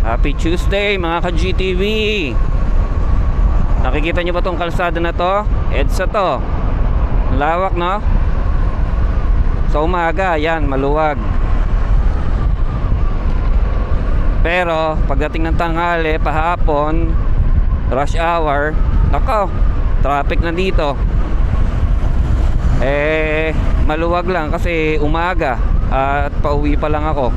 Happy Tuesday mga ka-GTV. Nakikita nyo ba tong kalsada na to? EDSA to. Lawak, no? Sa umaga, yan, maluwag. Pero pagdating ng tanghali, pahapon, rush hour, nako, traffic na dito. Maluwag lang kasi umaga at pauwi pa lang ako.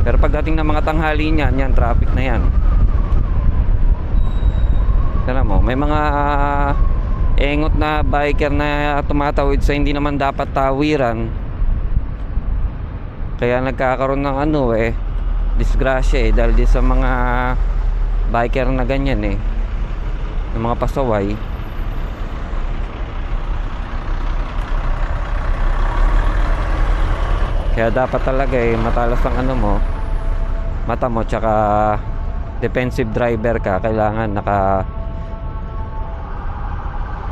Pero pagdating ng mga tanghali niyan, yan, traffic na yan. Tignan mo, may mga engot na biker na tumatawid sa hindi naman dapat tawiran. Kaya nagkakaroon ng disgrasya dahil di sa mga biker na ganyan ng mga pasaway. Kaya dapat talaga matalas ang mata mo, tsaka defensive driver ka. Kailangan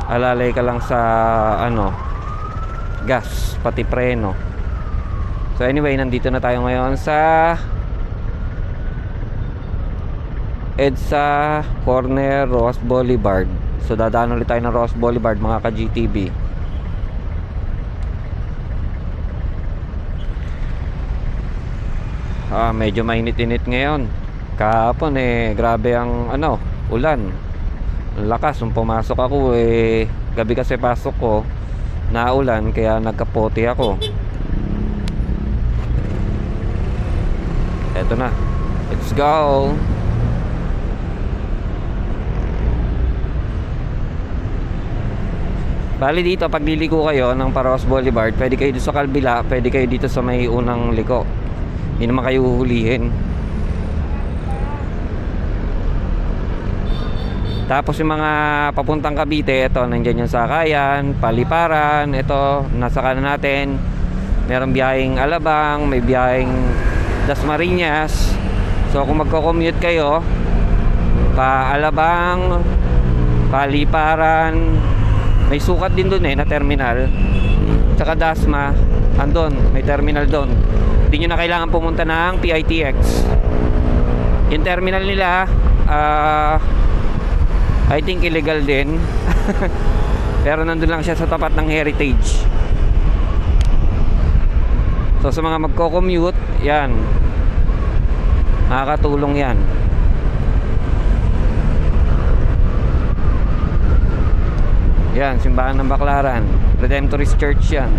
alalay ka lang sa gas pati preno. So anyway, nandito na tayo ngayon sa EDSA corner Ross Boulevard. So dadaan ulit tayo ng Ross Boulevard mga ka-GTV. Medyo mainit-init ngayon. Kahapon grabe ang ulan. Lakas nung pumasok ako gabi kasi pasok ko naulan kaya nagkapote ako. Eto na. Let's go. Bali dito pag liliko kayo ng Ross Boulevard, pwede kayo dito sa Kalbila, pwede kayo dito sa may unang liko. Hindi naman kayo huhulihin. Tapos yung mga papuntang Cavite, ito, nandiyan yung Sakayan, Paliparan. Ito, nasa kanan natin, meron biyaheng Alabang, may biyaheng Dasmariñas. So kung magko-commute kayo pa Alabang, Paliparan, may sukat din dun na terminal. Tsaka Dasma, andun, may terminal dun. Hindi nyo na kailangan pumunta ng PITX. Yung terminal nila I think illegal din. Pero nandun lang siya sa tapat ng Heritage. So sa mga magko-commute, yan, makakatulong yan. Yan, simbahan ng Baclaran, Redemptorist Church yan.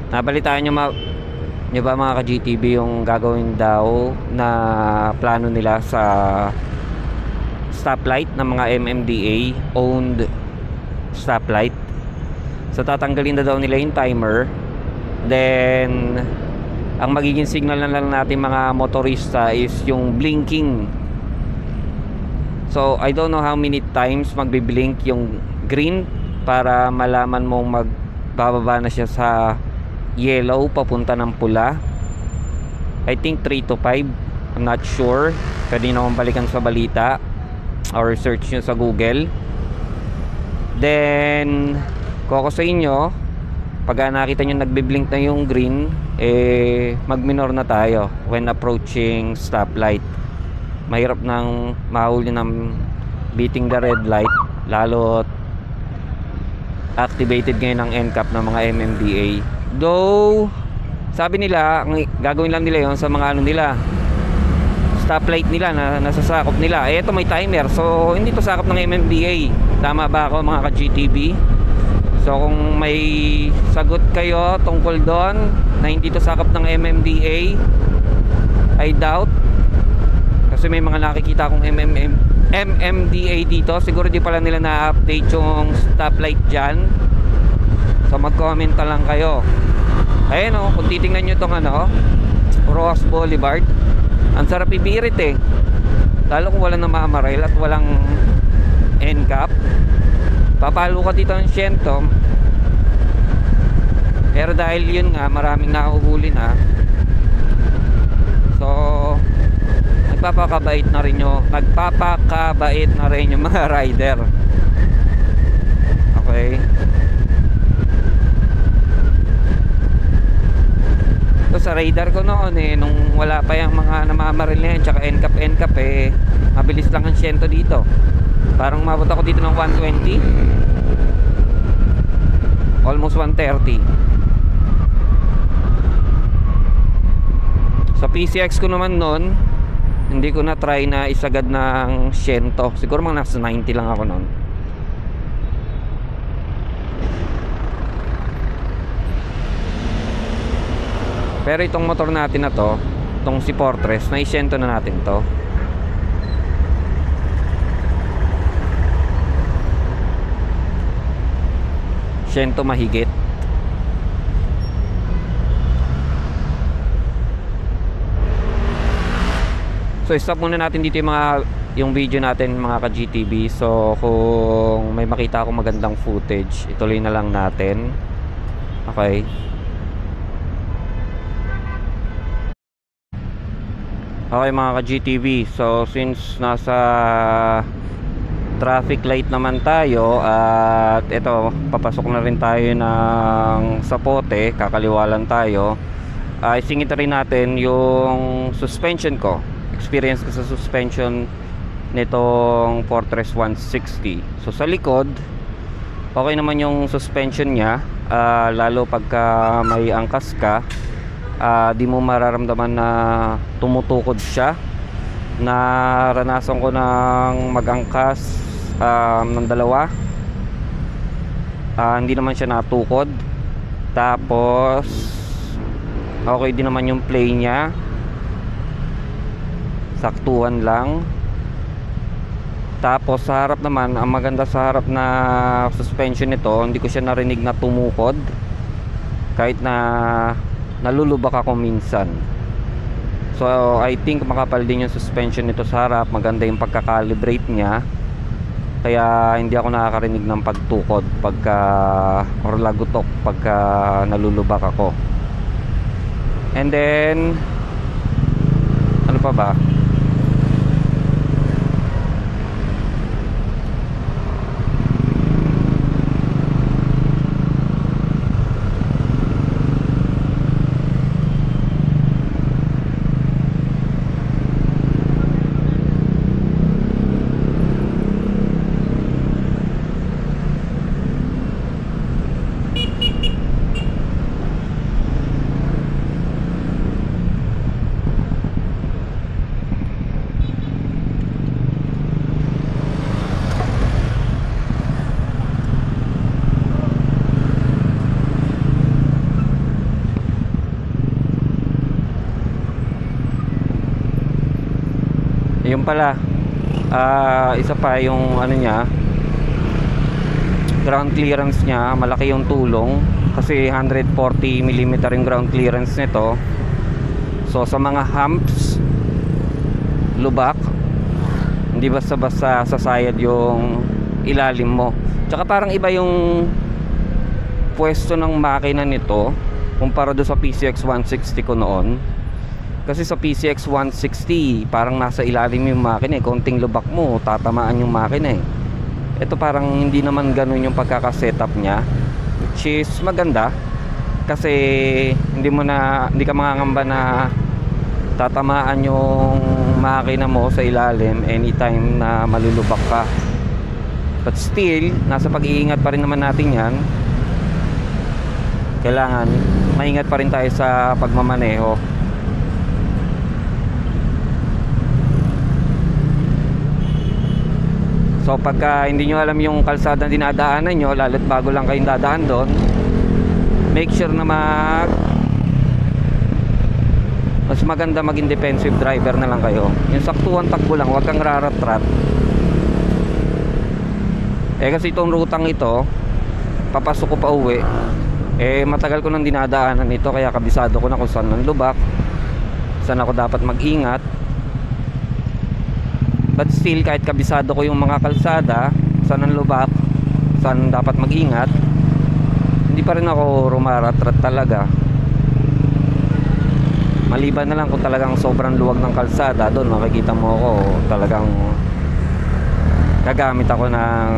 Nabalitaan nyo ba mga ka-GTV yung gagawin daw na plano nila sa stoplight ng mga MMDA owned stoplight? So tatanggalin na daw nila yung timer. Then ang magiging signal na lang natin mga motorista is yung blinking. So I don't know how many times magbiblink yung green para malaman mong magbababa na siya sa yellow papunta ng pula. I think 3 to 5. I'm not sure. Pwede naman balikan sa balita or search nyo sa Google. Then kung ako sa inyo, pag nakita nyo nagbiblink na yung green, mag-minor na tayo when approaching stoplight. Mahirap nang mahuli ng beating the red light, lalo activated ngayon ang NCAP ng mga MMDA. Though sabi nila gagawin lang nila yon sa mga nila stoplight nila na nasasakop nila. Ito may timer, so hindi to sakop ng MMDA. Tama ba ako mga ka-GTV? So kung may sagot kayo tungkol doon na hindi to sakop ng MMDA, I doubt, kasi may mga nakikita akong MMDA dito. Siguro di pala nila na-update yung stoplight dyan. So mag-comment na lang kayo. Ayan o, kung titingnan nyo itong Rojas Boulevard, ang sarap ibirit eh. Lalo kung walang namamaril at walang end cap. Papalo ka dito ng siyento. Pero dahil yun nga, maraming nahuhuli na. So nagpapakabait na rin yung mga rider. Okay. So sa radar ko noon nung wala pa yung mga namamaril na yan, tsaka NCAP mabilis lang ang siyento dito. Parang umabot ako dito ng 120, almost 130. Sa PCX ko naman noon, hindi ko na try na isagad ng 100. Siguro mga nasa 90 lang ako noon. Pero itong motor natin na to, itong si Fortress, na 100 na natin to. Siyento mahigit. So stop muna natin dito yung video natin mga ka-GTV. So kung may makita akong magandang footage, ituloy na lang natin. Okay. Okay mga ka-GTV, so since nasa traffic light naman tayo at ito, papasok na rin tayo ng Sapote, kakaliwalan tayo. Isingit rin natin yung suspension ko, experience ko sa suspension nitong Fortress 160. So sa likod, okay naman yung suspension niya, lalo pagka may angkas ka, di mo mararamdaman na tumutukod siya. Naranasan ko ng mag-angkas ng dalawa, hindi naman siya natukod. Tapos okay din naman yung play niya, saktuhan lang. Tapos sa harap naman, ang maganda sa harap na suspension nito, hindi ko siya narinig na tumukod kahit na nalulubak ako minsan. So I think makapal din yung suspension nito sa harap, maganda yung pagka-calibrate niya, kaya hindi ako nakakarinig ng pagtukod pagka or lagutok pagka nalulubak ako. And then ano pa ba? Yung pala, isa pa yung ano niya, ground clearance niya, malaki yung tulong kasi 140mm yung ground clearance nito. So sa mga humps, lubak, hindi basta-basta sasayad yung ilalim mo. Tsaka parang iba yung pwesto ng makina nito kumpara do sa PCX 160 ko noon. Kasi sa PCX 160 parang nasa ilalim yung makina eh. Konting lubak mo, tatamaan yung makina eh. Ito parang hindi naman ganun yung pagkakasetup niya, which is maganda kasi hindi ka mangangamba na tatamaan yung makina mo sa ilalim anytime na malulubak ka. But still, nasa pag-iingat pa rin naman natin yan. Kailangan maingat pa rin tayo sa pagmamaneho. So pagka hindi nyo alam yung kalsada na dinadaanan nyo, lalo't bago lang kayong dadaan doon, make sure na Mas maganda maging defensive driver na lang kayo. Yung saktuhan takbo lang, huwag kang rarat-rat. Kasi itong rutang ito, papasok ko pa uwi, matagal ko nang dinadaanan ito, kaya kabisado ko na kung saan ang lubak, saan ako dapat mag-ingat. But still, kahit kabisado ko yung mga kalsada, saan ang lubak, saan dapat mag-ingat, hindi pa rin ako rumarat-rat talaga. Maliban na lang kung talagang sobrang luwag ng kalsada, doon makikita mo ako talagang gagamit ako ng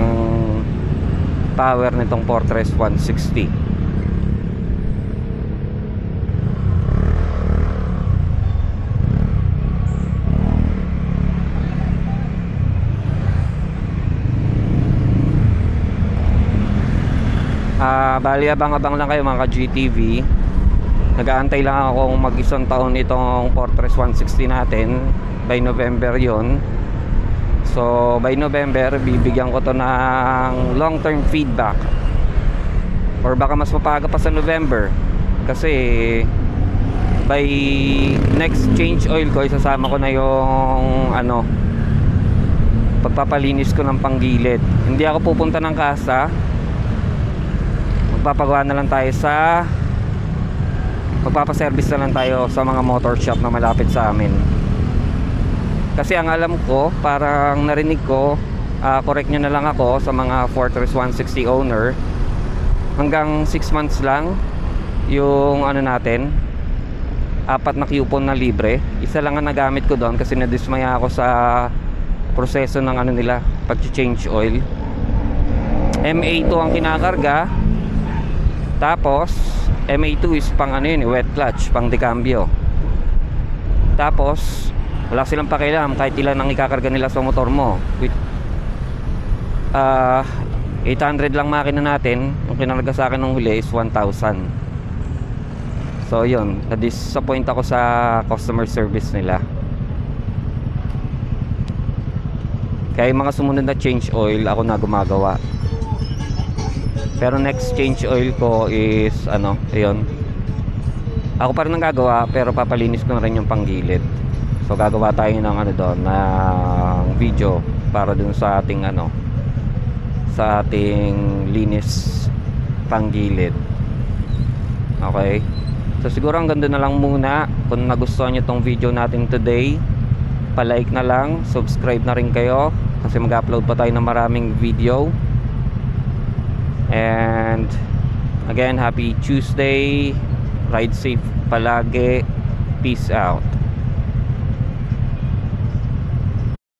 power nitong Fortress 160. Bali abang-abang lang kayo mga ka-GTV. Nag-aantay lang ako mag-isang taon itong Fortress 160 natin. By November yon. So by November bibigyan ko to ng long term feedback, or baka mas mapaga pa sa November, kasi by next change oil ko isasama ko na yung pagpapalinis ko ng panggilid. Hindi ako pupunta ng kasa, magpapagawa na lang tayo magpapaservice na lang tayo sa mga motor shop na malapit sa amin. Kasi ang alam ko, parang narinig ko, correct nyo na lang ako sa mga Fortress 160 owner, hanggang 6 months lang yung natin, 4 na coupon na libre. Isa lang ang nagamit ko doon kasi nadismaya ako sa proseso ng nila, pag-change oil. MA2 ang kinakarga, tapos MA2 is pang wet clutch, pang decambio. Tapos wala silang pakialam kahit ilan ang ikakarga nila sa motor mo. With 800 lang makina natin, yung kinarga sa akin nung huli is 1,000. So yun, na-disappoint ako sa customer service nila. Kaya yung mga sumunod na change oil, ako na gumagawa. Pero next change oil ko is ayun, ako pa rin ang gagawa, pero papalinis ko na rin yung panggilid. So gagawa tayo ng doon ng video para dun sa ating sa ating linis panggilid. Okay, so siguro hanggang doon na lang muna. Kung nagustuhan nyo tong video natin today, palike na lang, subscribe na rin kayo, kasi mag-upload pa tayo ng maraming video. And again, happy Tuesday, ride safe palagi, peace out.